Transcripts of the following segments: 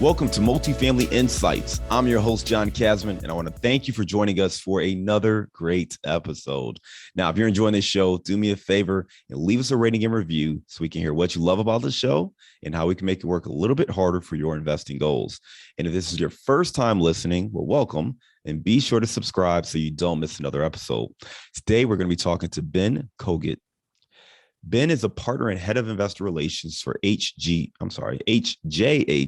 Welcome to Multifamily Insights. I'm your host, John Casman, and I want to thank you for joining us for another great episode. Now, if you're enjoying this show, do me a favor and leave us a rating and review so we can hear what you love about the show and how we can make it work a little bit harder for your investing goals. And if this is your first time listening, well, welcome, and be sure to subscribe so you don't miss another episode. Today, we're going to be talking to Ben Kogut. Ben is a partner and head of investor relations for HJH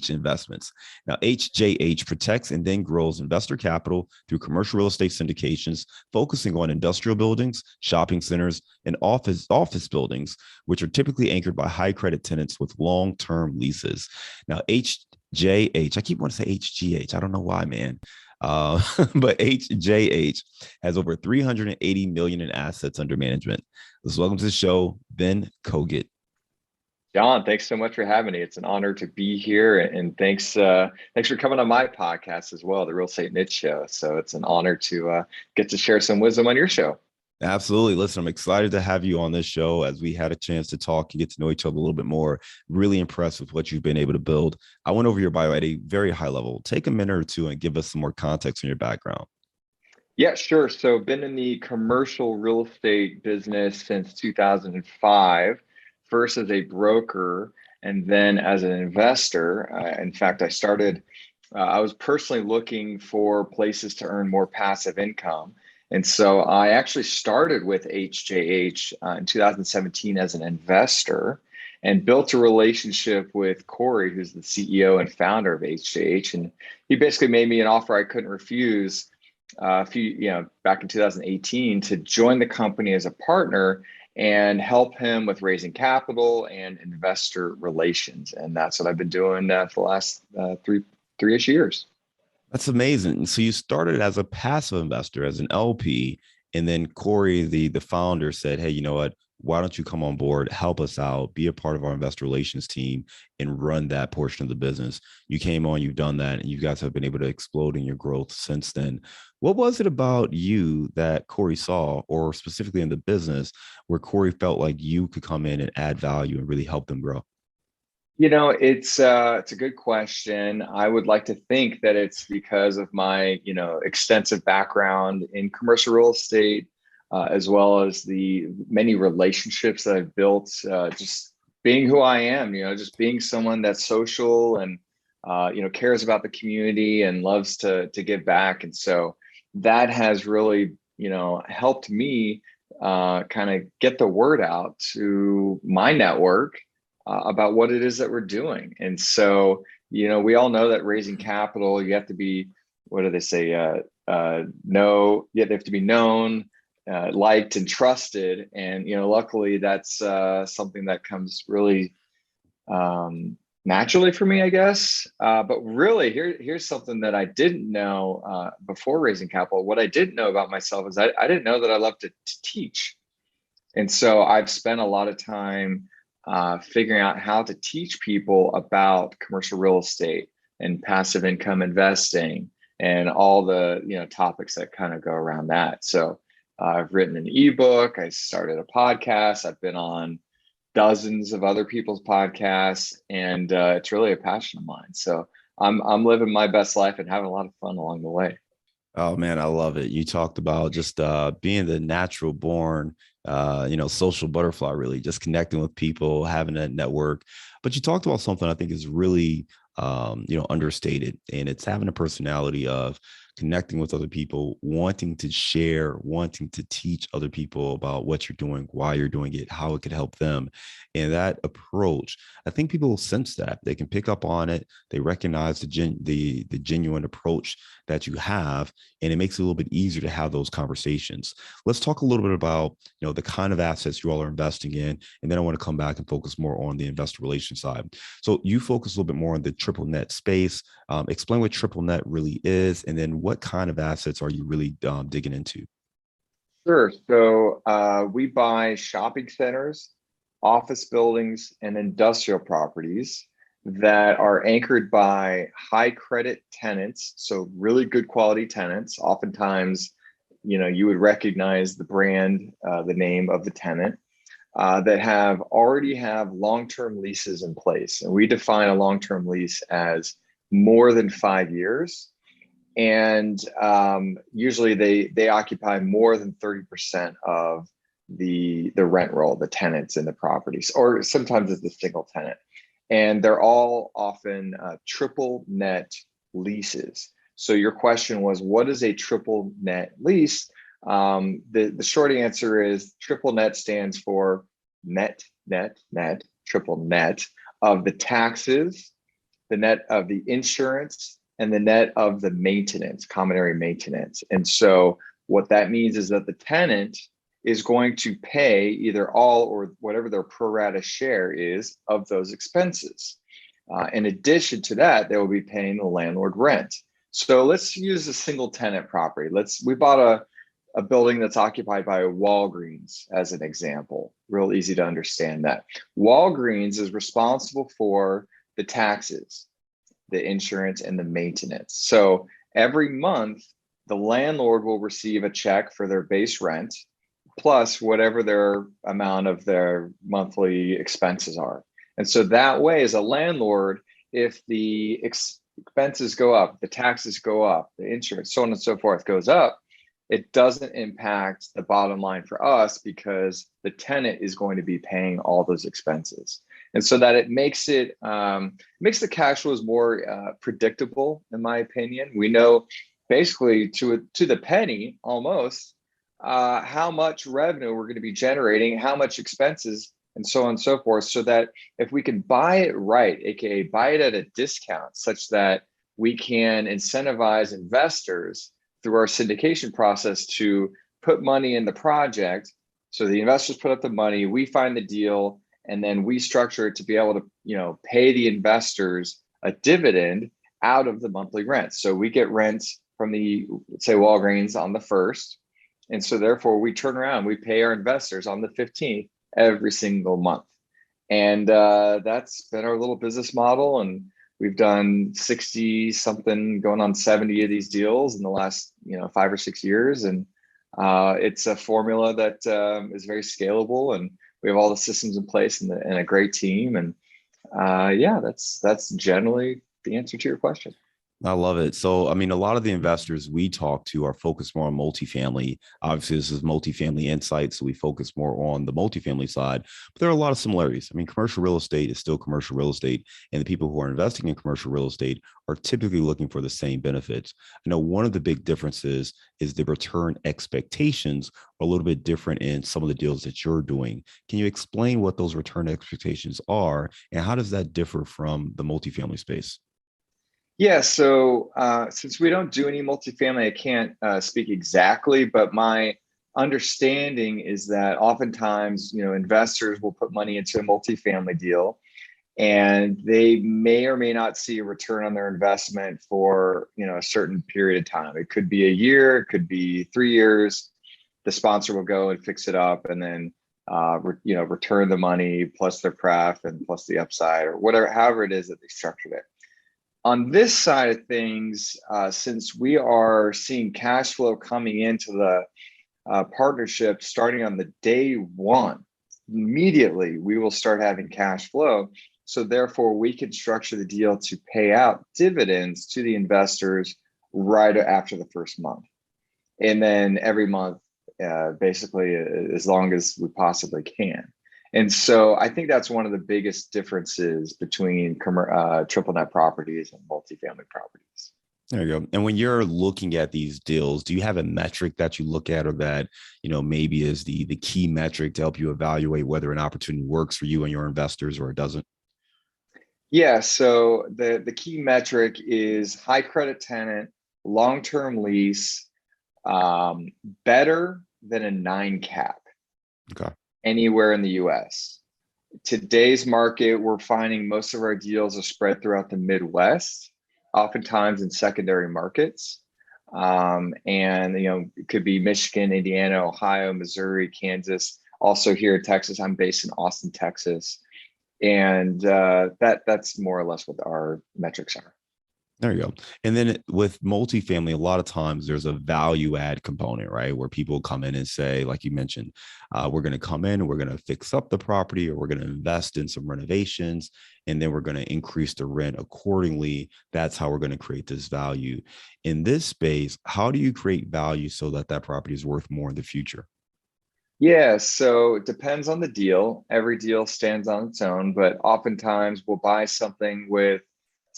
Investments. Now, HJH protects and then grows investor capital through commercial real estate syndications, focusing on industrial buildings, shopping centers, and office buildings, which are typically anchored by high credit tenants with long-term leases. Now, HJH, I keep wanting to say HGH. I don't know why, man. But HJH has over 380 million in assets under management. Let's welcome to the show, Ben Kogut. John, thanks so much for having me. It's an honor to be here, and thanks for coming on my podcast as well, the Real Estate Niche Show. So it's an honor to get to share some wisdom on your show. Absolutely. Listen, I'm excited to have you on this show as we had a chance to talk and get to know each other a little bit more. Really impressed with what you've been able to build. I went over your bio at a very high level. Take a minute or two and give us some more context on your background. Yeah, sure. So been in the commercial real estate business since 2005, first as a broker and then as an investor. In fact, I was personally looking for places to earn more passive income. And so I actually started with HJH in 2017 as an investor and built a relationship with Corey, who's the CEO and founder of HJH. And he basically made me an offer I couldn't refuse back in 2018 to join the company as a partner and help him with raising capital and investor relations. And that's what I've been doing for the last three-ish years. That's amazing. So you started as a passive investor, as an LP, and then Corey, the founder, said, hey, you know what? Why don't you come on board, help us out, be a part of our investor relations team and run that portion of the business. You came on, you've done that, and you guys have been able to explode in your growth since then. What was it about you that Corey saw, or specifically in the business, where Corey felt like you could come in and add value and really help them grow? It's a good question. I would like to think that it's because of my, extensive background in commercial real estate, as well as the many relationships that I've built, just being who I am, just being someone that's social and, cares about the community and loves to give back. And so that has really, helped me kind of get the word out to my network about what it is that we're doing. And so, we all know that raising capital, you have to be, what do they say? You have to be known, liked and trusted. And, luckily that's something that comes really naturally for me, I guess. But really here's something that I didn't know before raising capital. What I didn't know about myself is I didn't know that I loved to teach. And so I've spent a lot of time figuring out how to teach people about commercial real estate and passive income investing and all the topics that kind of go around that. So I've written an ebook. I started a podcast. I've been on dozens of other people's podcasts, and it's really a passion of mine. So I'm living my best life and having a lot of fun along the way. Oh man, I love it. You talked about just being the natural born, social butterfly, really just connecting with people, having that network. But you talked about something I think is really, understated, and it's having a personality of connecting with other people, wanting to share, wanting to teach other people about what you're doing, why you're doing it, how it could help them. And that approach, I think people sense that. They can pick up on it. They recognize the genuine approach that you have, and it makes it a little bit easier to have those conversations. Let's talk a little bit about, the kind of assets you all are investing in, and then I want to come back and focus more on the investor relations side. So you focus a little bit more on the triple net space. Explain what triple net really is, and then what kind of assets are you really digging into? Sure. So we buy shopping centers, office buildings, and industrial properties that are anchored by high credit tenants. So really good quality tenants. Oftentimes, you would recognize the brand, the name of the tenant, that already have long-term leases in place. And we define a long-term lease as more than 5 years. And usually they occupy more than 30% of the rent roll, the tenants in the properties, or sometimes it's a single tenant. And they're all often triple net leases. So your question was, what is a triple net lease? The short answer is triple net stands for net, triple net of the taxes, the net of the insurance, and the net of the maintenance, common area maintenance. And so what that means is that the tenant is going to pay either all or whatever their pro rata share is of those expenses. In addition to that, they will be paying the landlord rent. So let's use a single tenant property. We bought a building that's occupied by a Walgreens as an example. Real easy to understand that. Walgreens is responsible for the taxes, the insurance, and the maintenance. So every month, the landlord will receive a check for their base rent, plus whatever their amount of their monthly expenses are. And so that way, as a landlord, if the expenses go up, the taxes go up, the insurance, so on and so forth goes up, it doesn't impact the bottom line for us because the tenant is going to be paying all those expenses. And so that it makes the cash flows more predictable, in my opinion. We know basically to the penny almost how much revenue we're going to be generating, how much expenses, and so on and so forth, so that if we can buy it right, aka buy it at a discount, such that we can incentivize investors through our syndication process to put money in the project. So the investors put up the money, we find the deal, and then we structure it to be able to, pay the investors a dividend out of the monthly rent. So we get rent from let's say Walgreens on the 1st. And so therefore we turn around, we pay our investors on the 15th every single month. And that's been our little business model. And we've done 60 something, going on 70 of these deals in the last, 5 or 6 years. And it's a formula that is very scalable, and we have all the systems in place and a great team. And that's generally the answer to your question. I love it. So, I mean, a lot of the investors we talk to are focused more on multifamily. Obviously, this is multifamily insight, so we focus more on the multifamily side, but there are a lot of similarities. I mean, commercial real estate is still commercial real estate, and the people who are investing in commercial real estate are typically looking for the same benefits. I know one of the big differences is the return expectations are a little bit different in some of the deals that you're doing. Can you explain what those return expectations are, and how does that differ from the multifamily space? Yeah, so since we don't do any multifamily, I can't speak exactly, but my understanding is that oftentimes, investors will put money into a multifamily deal, and they may or may not see a return on their investment for, a certain period of time. It could be a year, it could be 3 years. The sponsor will go and fix it up, and then return the money plus their pref and plus the upside, or whatever, however it is that they structured it. On this side of things, since we are seeing cash flow coming into the partnership starting on the day one, immediately we will start having cash flow. So therefore, we can structure the deal to pay out dividends to the investors right after the first month. And then every month, basically, as long as we possibly can. And so I think that's one of the biggest differences between triple net properties and multifamily properties. There you go. And when you're looking at these deals, do you have a metric that you look at, or that, maybe is the key metric to help you evaluate whether an opportunity works for you and your investors or it doesn't? Yeah, so the key metric is high credit tenant, long-term lease, better than a 9 cap. Okay. Anywhere in the US. Today's market, we're finding most of our deals are spread throughout the Midwest, oftentimes in secondary markets. And, it could be Michigan, Indiana, Ohio, Missouri, Kansas, also here in Texas. I'm based in Austin, Texas. And that's more or less what our metrics are. There you go. And then with multifamily, a lot of times there's a value add component, right? Where people come in and say, like you mentioned, we're going to come in, we're going to fix up the property, or we're going to invest in some renovations, and then we're going to increase the rent accordingly. That's how we're going to create this value. In this space, how do you create value so that that property is worth more in the future? Yeah, so it depends on the deal. Every deal stands on its own, but oftentimes we'll buy something with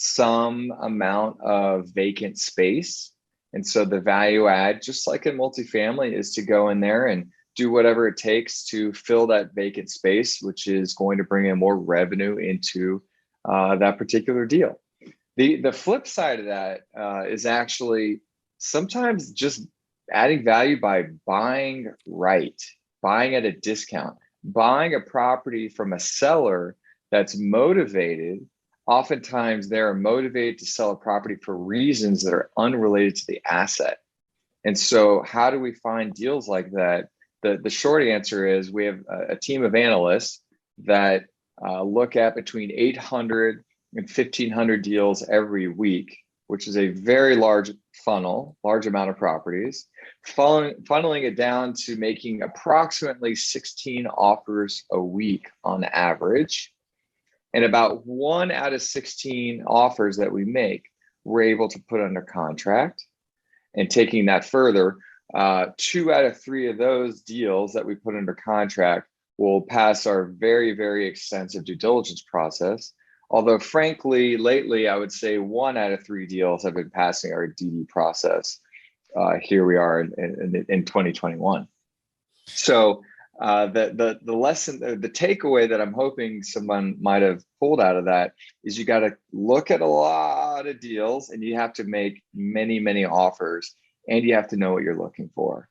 some amount of vacant space. And so the value add, just like in multifamily, is to go in there and do whatever it takes to fill that vacant space, which is going to bring in more revenue into that particular deal. The flip side of that is actually sometimes just adding value by buying right, buying at a discount, buying a property from a seller that's motivated. Oftentimes, they're motivated to sell a property for reasons that are unrelated to the asset. And so, how do we find deals like that? The short answer is we have a team of analysts that look at between 800 and 1,500 deals every week, which is a very large funnel, large amount of properties, funneling it down to making approximately 16 offers a week on average. And about 1 out of 16 offers that we make, we're able to put under contract. And taking that further, 2 out of 3 of those deals that we put under contract will pass our very, very extensive due diligence process. Although, frankly, lately, I would say 1 out of 3 deals have been passing our DD process. Here we are in 2021. So the lesson, the takeaway that I'm hoping someone might have pulled out of that is you got to look at a lot of deals and you have to make many, many offers and you have to know what you're looking for.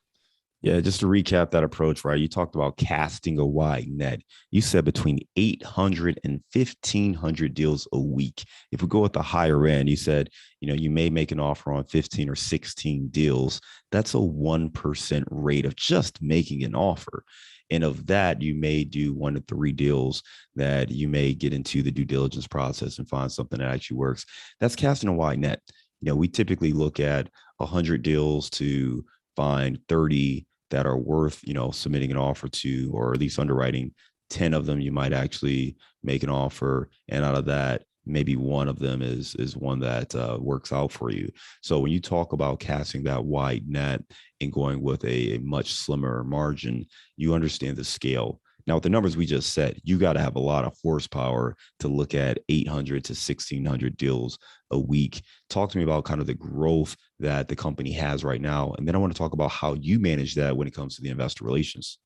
Yeah, just to recap that approach, right? You talked about casting a wide net. You said between 800 and 1,500 deals a week. If we go at the higher end, you said, you may make an offer on 15 or 16 deals. That's a 1% rate of just making an offer. And of that, you may do 1 to 3 deals that you may get into the due diligence process and find something that actually works. That's casting a wide net. We typically look at 100 deals to find 30 that are worth, submitting an offer to, or at least underwriting. 10 of them you might actually make an offer, and out of that, maybe one of them is one that works out for you. So when you talk about casting that wide net and going with a much slimmer margin, you understand the scale. Now, with the numbers we just said, you got to have a lot of horsepower to look at 800 to 1,600 deals a week. Talk to me about kind of the growth that the company has right now. And then I want to talk about how you manage that when it comes to the investor relations.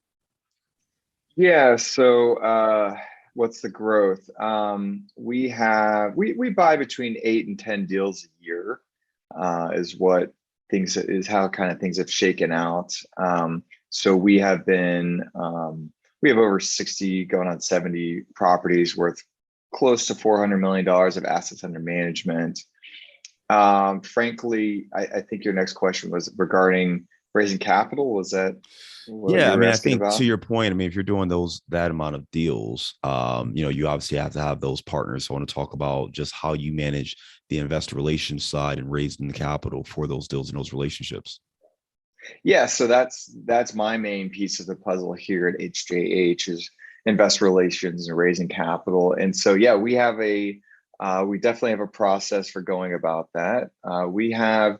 Yeah. So what's the growth? We buy between 8 and 10 deals a year, is what things is how kind of things have shaken out. So we have over 60 going on 70 properties worth close to $400 million of assets under management. Frankly, I think your next question was regarding raising capital. Was that what Yeah, you I were mean, I asking think to about? your point, I mean, if you're doing that amount of deals, you obviously have to have those partners. So I want to talk about just how you manage the investor relations side and raising the capital for those deals and those relationships. Yeah, so that's my main piece of the puzzle here at HJH is investor relations and raising capital. And so yeah, we definitely have a process for going about that. We have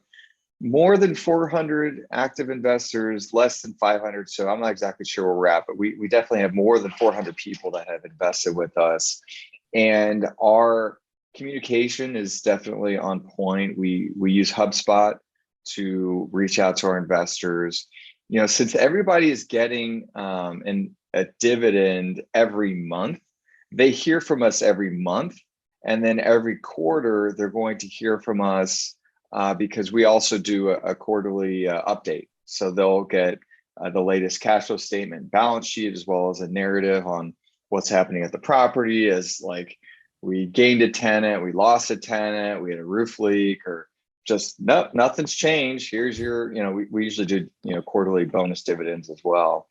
more than 400 active investors, less than 500. So I'm not exactly sure where we're at, but we definitely have more than 400 people that have invested with us. And our communication is definitely on point. We use HubSpot to reach out to our investors. Since everybody is getting a dividend every month, they hear from us every month. And then every quarter, they're going to hear from us because we also do a quarterly update. So they'll get the latest cash flow statement, balance sheet, as well as a narrative on what's happening at the property, as like we gained a tenant, we lost a tenant, we had a roof leak, or just no, nothing's changed. Here's your, we usually do, quarterly bonus dividends as well.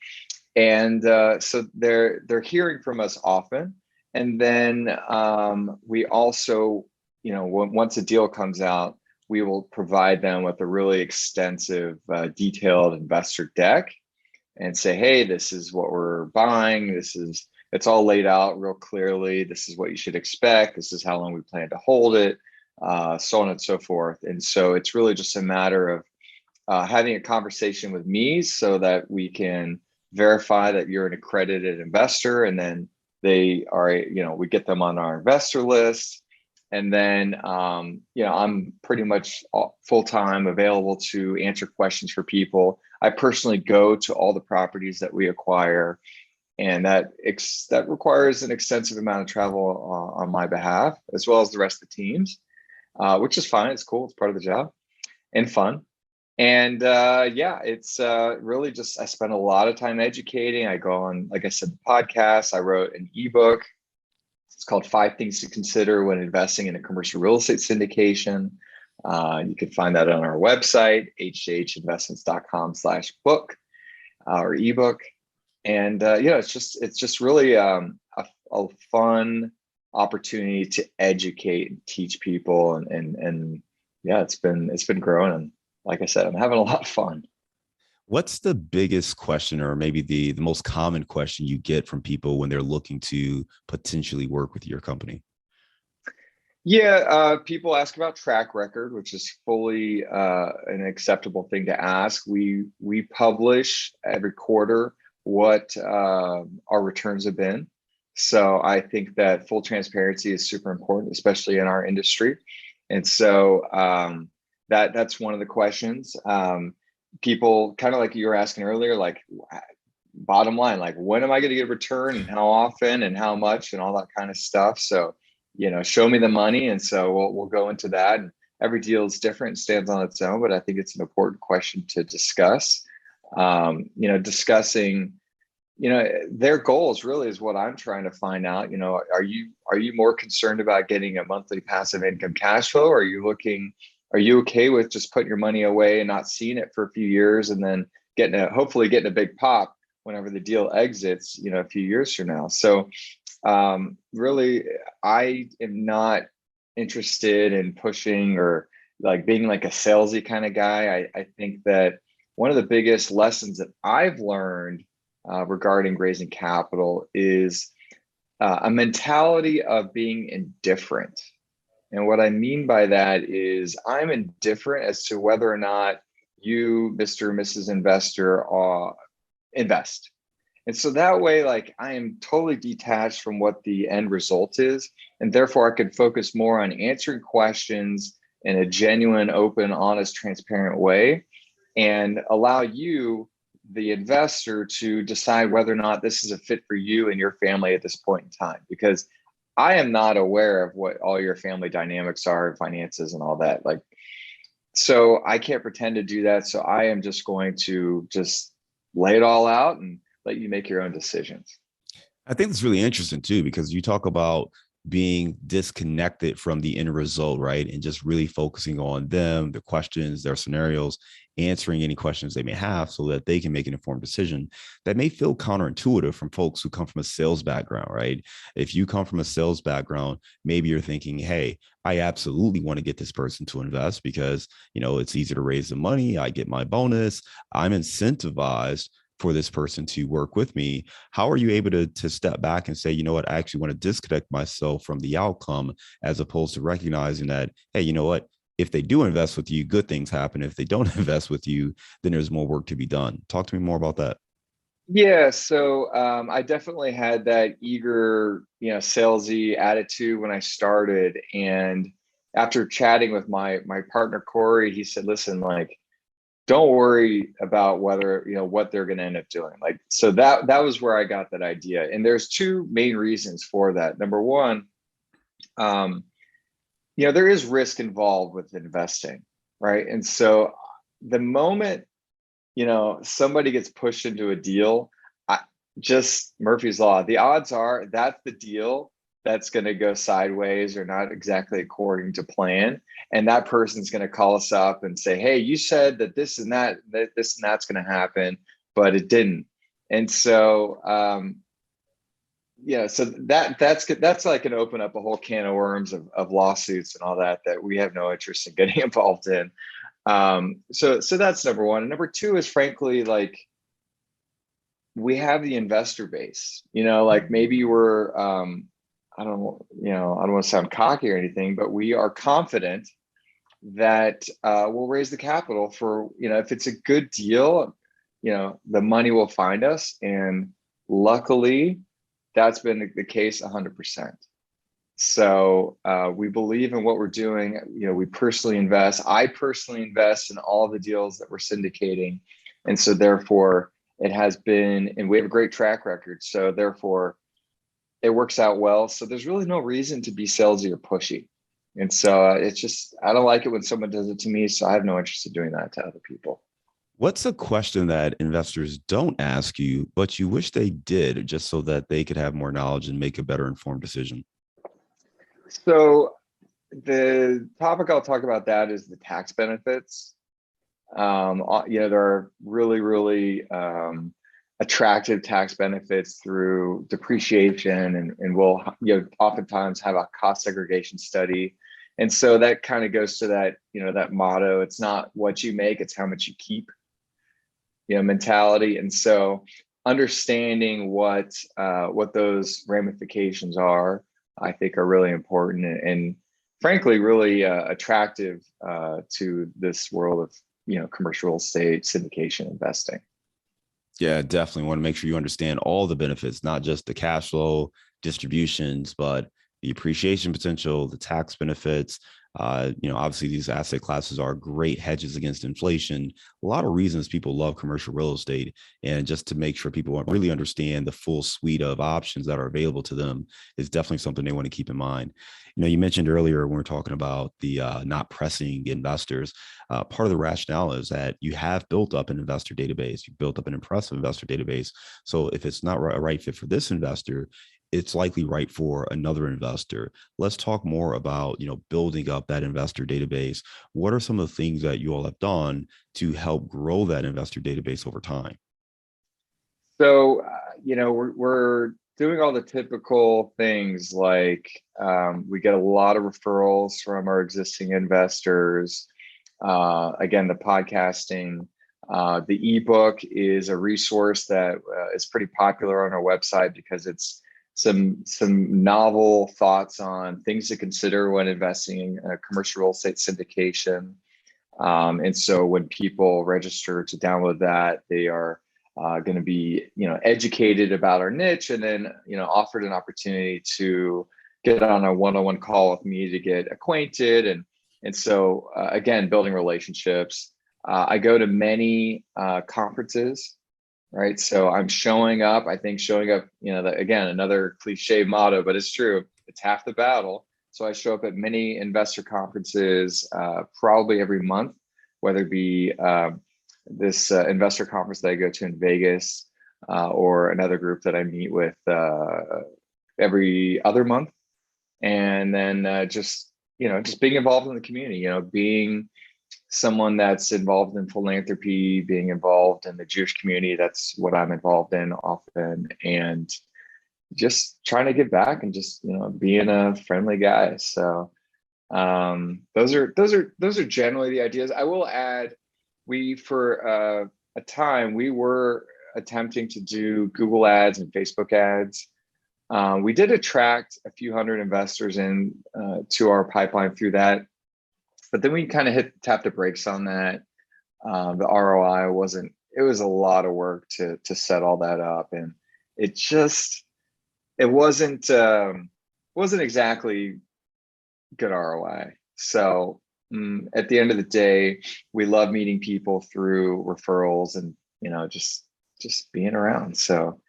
And so they're hearing from us often. And then we also once a deal comes out, we will provide them with a really extensive, detailed investor deck and say, hey, this is what we're buying. It's all laid out real clearly. This is what you should expect. This is how long we plan to hold it, so on and so forth. And so it's really just a matter of having a conversation with me so that we can verify that you're an accredited investor, and then they are, we get them on our investor list. And then, I'm pretty much full-time available to answer questions for people. I personally go to all the properties that we acquire, and that requires an extensive amount of travel on my behalf, as well as the rest of the teams, which is fine. It's cool. It's part of the job and fun. And it's really just, I spend a lot of time educating. I go on, like I said, the podcast. I wrote an ebook. It's called 5 Things to Consider When Investing in a Commercial Real Estate Syndication. You can find that on our website, hjhinvestments.com/book or ebook. And it's just really a fun opportunity to educate and teach people, and it's been growing. And like I said, I'm having a lot of fun. What's the biggest question, or maybe the most common question you get from people when they're looking to potentially work with your company? Yeah, people ask about track record, which is fully an acceptable thing to ask. We publish every quarter what our returns have been. So I think that full transparency is super important, especially in our industry. And so that's one of the questions. People, kind of like you were asking earlier, like, bottom line, like, when am I going to get a return, and how often and how much and all that kind of stuff. So, show me the money. And so we'll go into that. And every deal is different, stands on its own, but I think it's an important question to discuss. Discussing, their goals really is what I'm trying to find out. Are you more concerned about getting a monthly passive income cash flow? Or are you okay with just putting your money away and not seeing it for a few years, and then hopefully getting a big pop whenever the deal exits, a few years from now? So really, I am not interested in pushing or like being like a salesy kind of guy. I think that one of the biggest lessons that I've learned regarding raising capital is a mentality of being indifferent. And what I mean by that is I'm indifferent as to whether or not you, Mr. or Mrs. Investor, invest. And so that way, like, I am totally detached from what the end result is. And therefore, I can focus more on answering questions in a genuine, open, honest, transparent way, and allow you, the investor, to decide whether or not this is a fit for you and your family at this point in time. Because I am not aware of what all your family dynamics are and finances and all that. So I can't pretend to do that. So I am just going to just lay it all out and let you make your own decisions. I think it's really interesting too, because you talk about being disconnected from the end result, right? And just really focusing on them, their questions, their scenarios, answering any questions they may have so that they can make an informed decision. That may feel counterintuitive from folks who come from a sales background, right? If you come from a sales background, maybe you're thinking, hey, I absolutely want to get this person to invest because, it's easy to raise the money. I get my bonus. I'm incentivized for this person to work with me. How are you able to step back and say, you know what, I actually want to disconnect myself from the outcome, as opposed to recognizing that, hey, you know what, if they do invest with you, good things happen. If they don't invest with you, then there's more work to be done. Talk to me more about that. Yeah, so I definitely had that eager, salesy attitude when I started. And after chatting with my partner, Corey, he said, listen, like, don't worry about whether, what they're going to end up doing. Like, so that was where I got that idea. And there's 2 main reasons for that. Number one, there is risk involved with investing, right? And so the moment, somebody gets pushed into a deal, just Murphy's Law, the odds are that's the deal that's going to go sideways or not exactly according to plan. And that person's going to call us up and say, hey, you said that this and that's going to happen, but it didn't. And so yeah, so that's good. That's like going to open up a whole can of worms of lawsuits and all that we have no interest in getting involved in. So that's number one. And number two is frankly, like, we have the investor base, like maybe we're, I don't want to sound cocky or anything, but we are confident that we'll raise the capital for, if it's a good deal, the money will find us. And luckily, that's been the case 100%. So we believe in what we're doing. We personally invest. I personally invest in all the deals that we're syndicating. And so therefore, it has been, and we have a great track record. So therefore, it works out well. So there's really no reason to be salesy or pushy. And so it's just, I don't like it when someone does it to me. So I have no interest in doing that to other people. What's a question that investors don't ask you, but you wish they did, just so that they could have more knowledge and make a better informed decision? So the topic I'll talk about that is the tax benefits. There are really, really attractive tax benefits through depreciation, and we'll oftentimes have a cost segregation study. And so that kind of goes to that, that motto, it's not what you make, it's how much you keep, mentality. And so understanding what those ramifications are, I think are really important and frankly, really attractive to this world of, commercial real estate syndication investing. Yeah, definitely want to make sure you understand all the benefits, not just the cash flow distributions, but the appreciation potential, the tax benefits. Obviously these asset classes are great hedges against inflation. A lot of reasons people love commercial real estate, and just to make sure people really understand the full suite of options that are available to them is definitely something they want to keep in mind. You mentioned earlier when we were talking about the not pressing investors. Part of the rationale is that you have built up an investor database. You've built up an impressive investor database. So if it's not a right fit for this investor, it's likely right for another investor. Let's talk more about, building up that investor database. What are some of the things that you all have done to help grow that investor database over time? So, we're doing all the typical things like we get a lot of referrals from our existing investors. Again, the podcasting, the ebook is a resource that is pretty popular on our website because it's some novel thoughts on things to consider when investing in a commercial real estate syndication. And so when people register to download that, they are going to be, educated about our niche, and then, offered an opportunity to get on a one-on-one call with me to get acquainted. And so, again, building relationships. I go to many conferences, right? So I'm showing up, again, another cliche motto, but it's true. It's half the battle. So I show up at many investor conferences, probably every month, whether it be this investor conference that I go to in Vegas, or another group that I meet with every other month. And then just being involved in the community, being someone that's involved in philanthropy, being involved in the Jewish community. That's what I'm involved in often. And just trying to give back and just, being a friendly guy. So those are generally the ideas. I will add, for a time, we were attempting to do Google ads and Facebook ads. We did attract a few hundred investors in to our pipeline through that, but then we kind of tapped the brakes on that. The ROI it was a lot of work to set all that up, and it wasn't exactly good ROI. So at the end of the day, we love meeting people through referrals and, just being around. So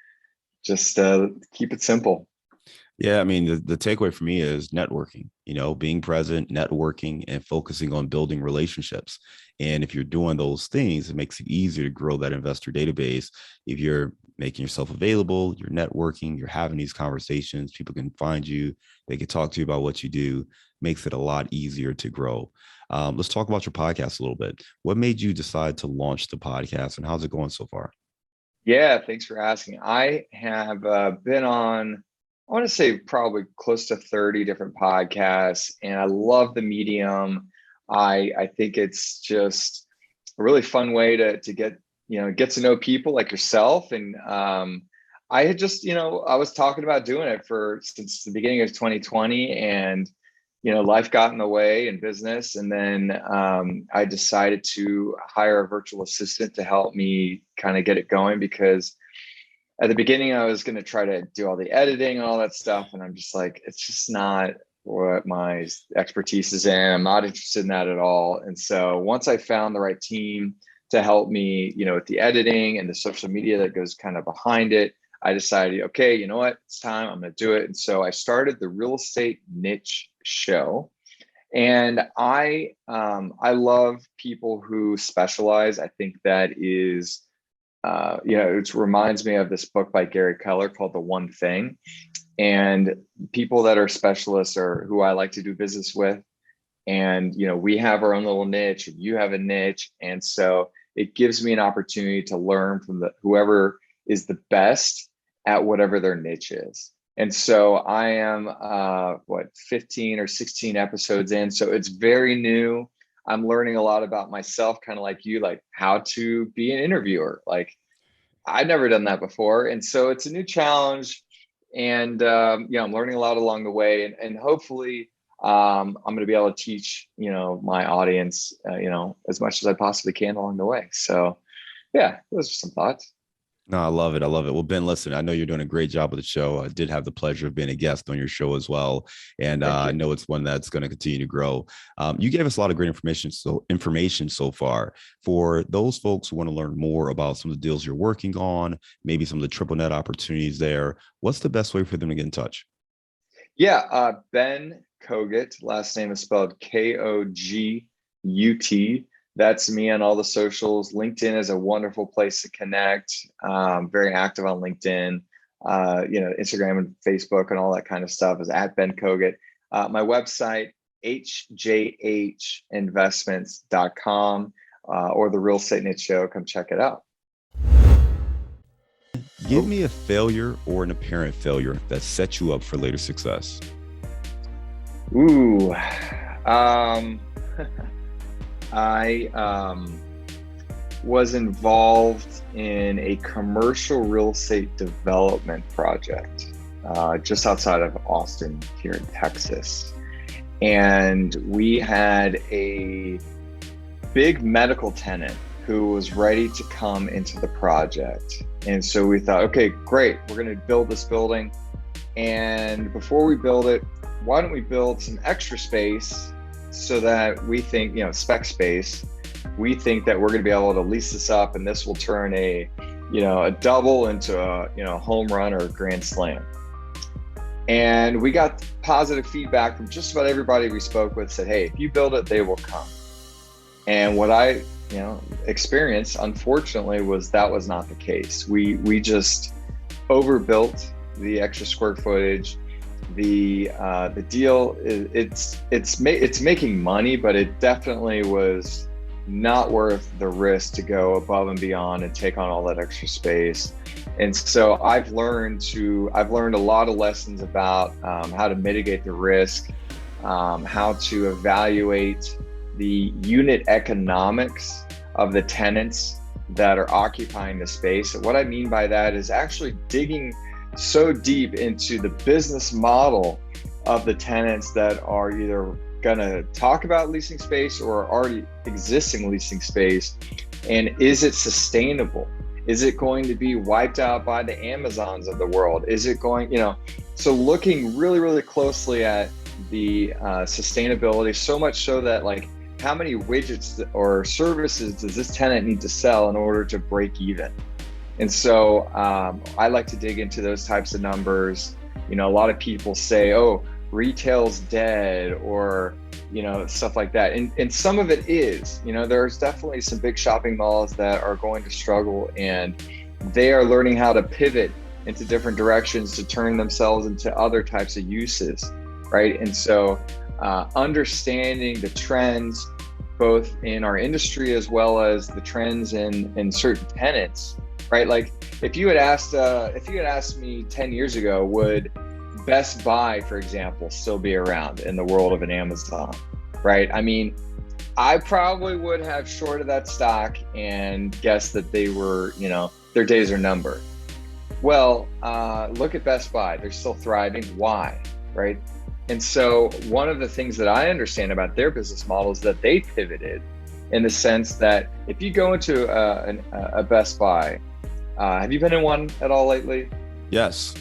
just keep it simple. Yeah, I mean, the takeaway for me is networking, being present, networking, and focusing on building relationships. And if you're doing those things, it makes it easier to grow that investor database. If you're making yourself available, you're networking, you're having these conversations, people can find you, they can talk to you about what you do, makes it a lot easier to grow. Let's talk about your podcast a little bit. What made you decide to launch the podcast, and how's it going so far? Yeah, thanks for asking. I have been on I want to say probably close to 30 different podcasts, and I love the medium. I think it's just a really fun way to get to know people like yourself. And I had just, I was talking about doing it for since the beginning of 2020, and life got in the way in business. And then I decided to hire a virtual assistant to help me kind of get it going, because at the beginning I was going to try to do all the editing and all that stuff. And I'm just like, it's just not what my expertise is in. I'm not interested in that at all. And so once I found the right team to help me, with the editing and the social media that goes kind of behind it, I decided, okay, you know what, it's time, I'm going to do it. And so I started the Real Estate Niche Show. And I love people who specialize. I think that is, it reminds me of this book by Gary Keller called The One Thing. And people that are specialists are who I like to do business with. And, we have our own little niche, and you have a niche. And so it gives me an opportunity to learn from whoever is the best at whatever their niche is. And so I am 15 or 16 episodes in. So it's very new. I'm learning a lot about myself, kind of like you, like how to be an interviewer. Like I've never done that before. And so it's a new challenge. And I'm learning a lot along the way. And hopefully I'm going to be able to teach, my audience, as much as I possibly can along the way. So yeah, those are some thoughts. No, I love it. I love it. Well, Ben, listen, I know you're doing a great job with the show. I did have the pleasure of being a guest on your show as well. And I know it's one that's going to continue to grow. You gave us a lot of great information so far. For those folks who want to learn more about some of the deals you're working on, maybe some of the triple net opportunities there, what's the best way for them to get in touch? Yeah, Ben Kogut, last name is spelled Kogut. That's me on all the socials. LinkedIn is a wonderful place to connect. Very active on LinkedIn. Instagram and Facebook and all that kind of stuff is at Ben Kogut. My website, HJH Investments.com, or the Real Estate Niche Show. Come check it out. Give me a failure or an apparent failure that set you up for later success. Ooh. I was involved in a commercial real estate development project just outside of Austin here in Texas. And we had a big medical tenant who was ready to come into the project. And so we thought, okay, great, we're going to build this building. And before we build it, why don't we build some extra space so that we think, spec space, we think that we're going to be able to lease this up, and this will turn a double into a home run or a grand slam. And we got positive feedback from just about everybody we spoke with. Said, hey, if you build it, they will come. And what I experienced, unfortunately, was not the case. We just overbuilt the extra square footage. The deal it's making money, but it definitely was not worth the risk to go above and beyond and take on all that extra space. And so I've learned a lot of lessons about how to mitigate the risk, how to evaluate the unit economics of the tenants that are occupying the space. And what I mean by that is actually digging so deep into the business model of the tenants that are either going to talk about leasing space or already existing leasing space. And is it sustainable? Is it going to be wiped out by the Amazons of the world? Is it going, so looking really, really closely at the sustainability, so much so that like, how many widgets or services does this tenant need to sell in order to break even? And so I like to dig into those types of numbers. A lot of people say, oh, retail's dead, or, stuff like that. And some of it is, there's definitely some big shopping malls that are going to struggle, and they are learning how to pivot into different directions to turn themselves into other types of uses, right? And so understanding the trends, both in our industry as well as the trends in certain tenants, right? Like if you had asked me 10 years ago, would Best Buy, for example, still be around in the world of an Amazon, right? I mean, I probably would have shorted that stock and guessed that they were, their days are numbered. Well, look at Best Buy. They're still thriving. Why? Right? And so one of the things that I understand about their business model is that they pivoted in the sense that if you go into a Best Buy, have you been in one at all lately? Yes.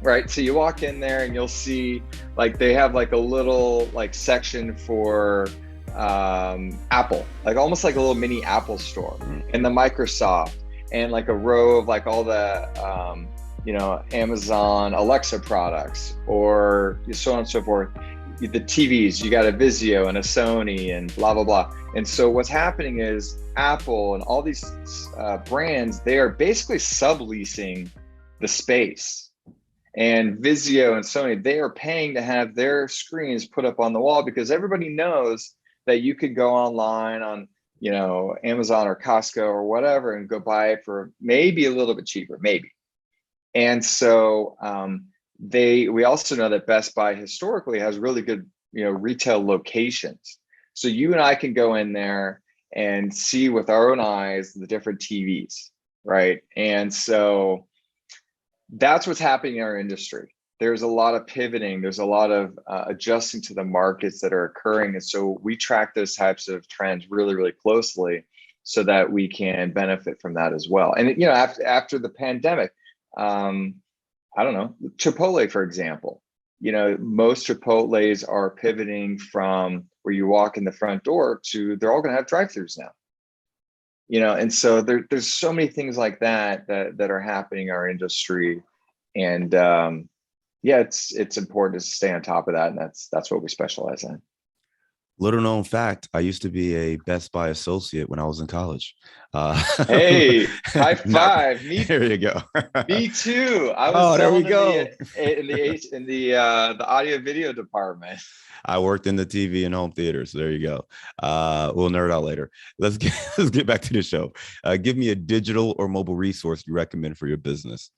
Right. So you walk in there and you'll see like they have like a little like section for Apple, like almost like a little mini Apple store, and the Microsoft, and like a row of like all the Amazon Alexa products, or so on and so forth. The TVs, you got a Vizio and a Sony and blah blah blah. And so what's happening is Apple and all these brands, they are basically subleasing the space. And Vizio and Sony, they are paying to have their screens put up on the wall because everybody knows that you could go online on, Amazon or Costco or whatever and go buy it for maybe a little bit cheaper, maybe. And so we also know that Best Buy historically has really good, retail locations. So you and I can go in there and see with our own eyes the different TVs, right? And so that's what's happening in our industry. There's a lot of pivoting. There's a lot of adjusting to the markets that are occurring. And so we track those types of trends really, really closely so that we can benefit from that as well. And, after the pandemic, I don't know, Chipotle, for example, most Chipotles are pivoting from where you walk in the front door to they're all going to have drive-thrus now. And so there's so many things like that are happening in our industry, and it's important to stay on top of that, and that's what we specialize in. Little known fact, I used to be a Best Buy associate when I was in college. Hey, high five! There you go. Me too. I was there we go. in the audio video department. I worked in the TV and home theater, so there you go. We'll nerd out later. Let's get back to the show. Give me a digital or mobile resource you recommend for your business.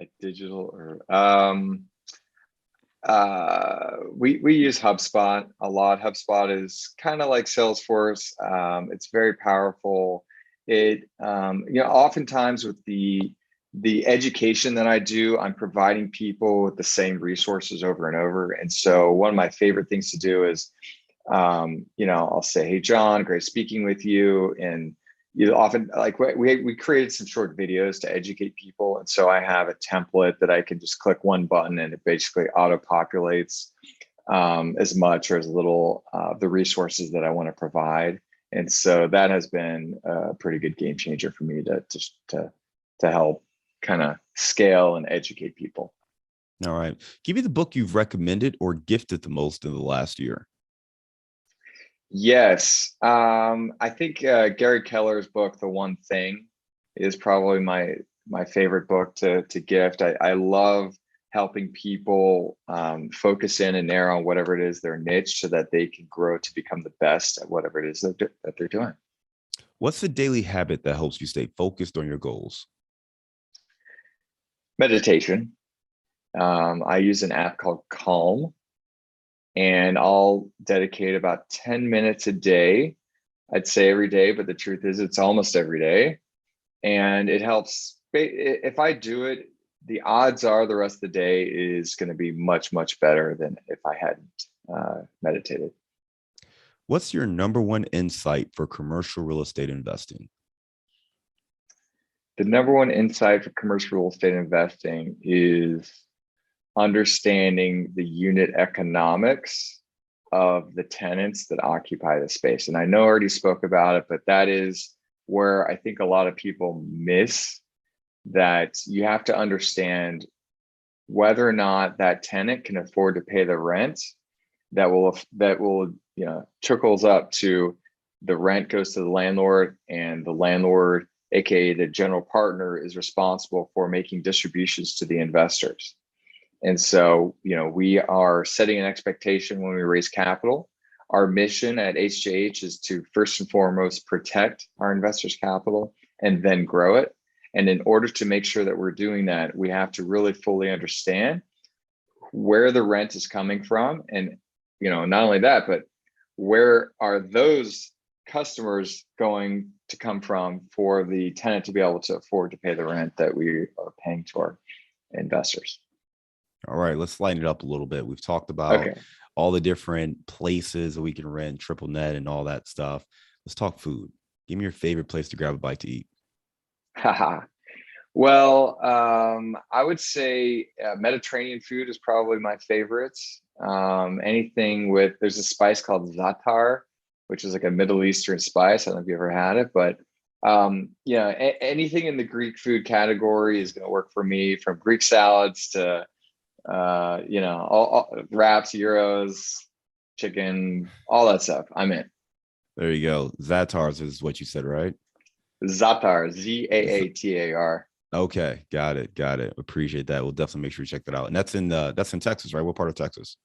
A digital or we use HubSpot a lot. HubSpot is kind of like Salesforce. It's very powerful. It oftentimes with the education that I do, I'm providing people with the same resources over and over. And so one of my favorite things to do is, I'll say, "Hey, John, great speaking with you." And often like we created some short videos to educate people. And so I have a template that I can just click one button and it basically auto populates as much or as little the resources that I want to provide. And so that has been a pretty good game changer for me to help kind of scale and educate people. All right. Give me the book you've recommended or gifted the most in the last year. Yes. I think Gary Keller's book, The One Thing, is probably my favorite book to gift. I love helping people focus in and narrow on whatever it is their niche so that they can grow to become the best at whatever it is that they're doing. What's the daily habit that helps you stay focused on your goals? Meditation. I use an app called Calm, and I'll dedicate about 10 minutes a day. I'd say every day, but the truth is it's almost every day. And it helps. If I do it, the odds are the rest of the day is going to be much, much better than if I hadn't meditated. What's your number one insight for commercial real estate investing? The number one insight for commercial real estate investing is understanding the unit economics of the tenants that occupy the space. And I know I already spoke about it, but that is where I think a lot of people miss that. You have to understand whether or not that tenant can afford to pay the rent that will trickles up to the rent goes to the landlord, and the landlord, aka the general partner, is responsible for making distributions to the investors. And so, we are setting an expectation when we raise capital. Our mission at HJH is to first and foremost protect our investors' capital and then grow it. And in order to make sure that we're doing that, we have to really fully understand where the rent is coming from. And, not only that, but where are those customers going to come from for the tenant to be able to afford to pay the rent that we are paying to our investors. All right, let's lighten it up a little bit. We've talked about Okay. all the different places that we can rent, triple net and all that stuff. Let's talk food. Give me your favorite place to grab a bite to eat. Haha. Well, I would say Mediterranean food is probably my favorites. Anything there's a spice called za'atar, which is like a Middle Eastern spice. I don't know if you ever had it, but anything in the Greek food category is going to work for me, from Greek salads to, all wraps, gyros, chicken, all that stuff. I'm in. There you go. Zatars is what you said, right? Za'atar, Zaatar. Okay, got it. Appreciate that. We'll definitely make sure you check that out. And that's in Texas, right? What part of Texas?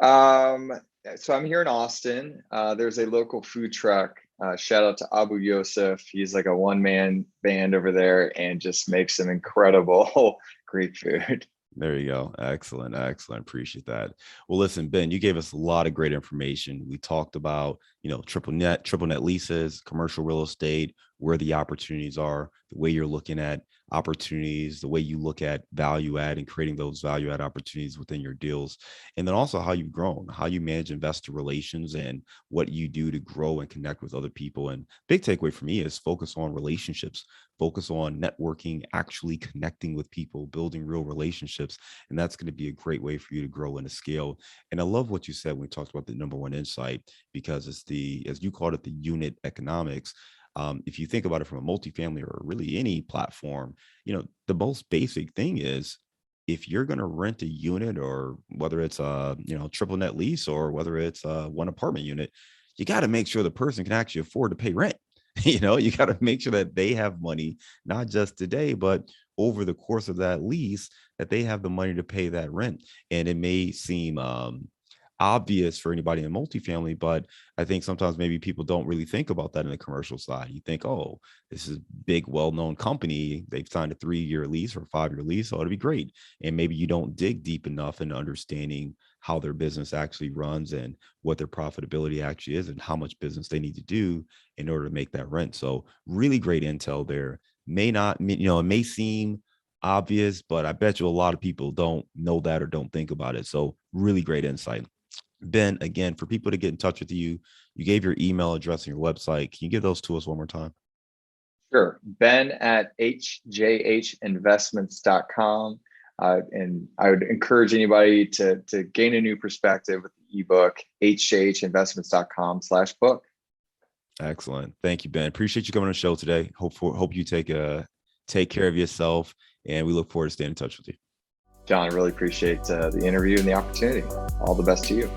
So I'm here in Austin. There's a local food truck. Shout out to Abu Yosef. He's like a one-man band over there and just makes some incredible Greek food. There you go. Excellent. Appreciate that. Well, listen, Ben, you gave us a lot of great information. We talked about, triple net leases, commercial real estate, where the opportunities are, the way you're looking at opportunities, the way you look at value add and creating those value add opportunities within your deals. And then also how you've grown, how you manage investor relations and what you do to grow and connect with other people. And big takeaway for me is focus on relationships, focus on networking, actually connecting with people, building real relationships. And that's going to be a great way for you to grow and to scale. And I love what you said when we talked about the number one insight, because it's as you called it, the unit economics. If you think about it from a multifamily or really any platform, the most basic thing is, if you're going to rent a unit, or whether it's a triple net lease or whether it's one apartment unit, you got to make sure the person can actually afford to pay rent. You got to make sure that they have money, not just today, but over the course of that lease, that they have the money to pay that rent. And it may seem obvious for anybody in multifamily, but I think sometimes maybe people don't really think about that in the commercial side. You think, oh, this is a big, well-known company. They've signed a 3-year lease or a 5-year lease, so it'll be great. And maybe you don't dig deep enough into understanding how their business actually runs and what their profitability actually is and how much business they need to do in order to make that rent. So really great intel there. It may seem obvious, but I bet you a lot of people don't know that or don't think about it. So really great insight. Ben, again, for people to get in touch with you, you gave your email address and your website. Can you give those to us one more time? Sure. Ben at hjhinvestments.com. And I would encourage anybody to gain a new perspective with the ebook, hjhinvestments.com/book. Excellent. Thank you, Ben. Appreciate you coming on the show today. Hope you take care of yourself, and we look forward to staying in touch with you. John, I really appreciate the interview and the opportunity. All the best to you.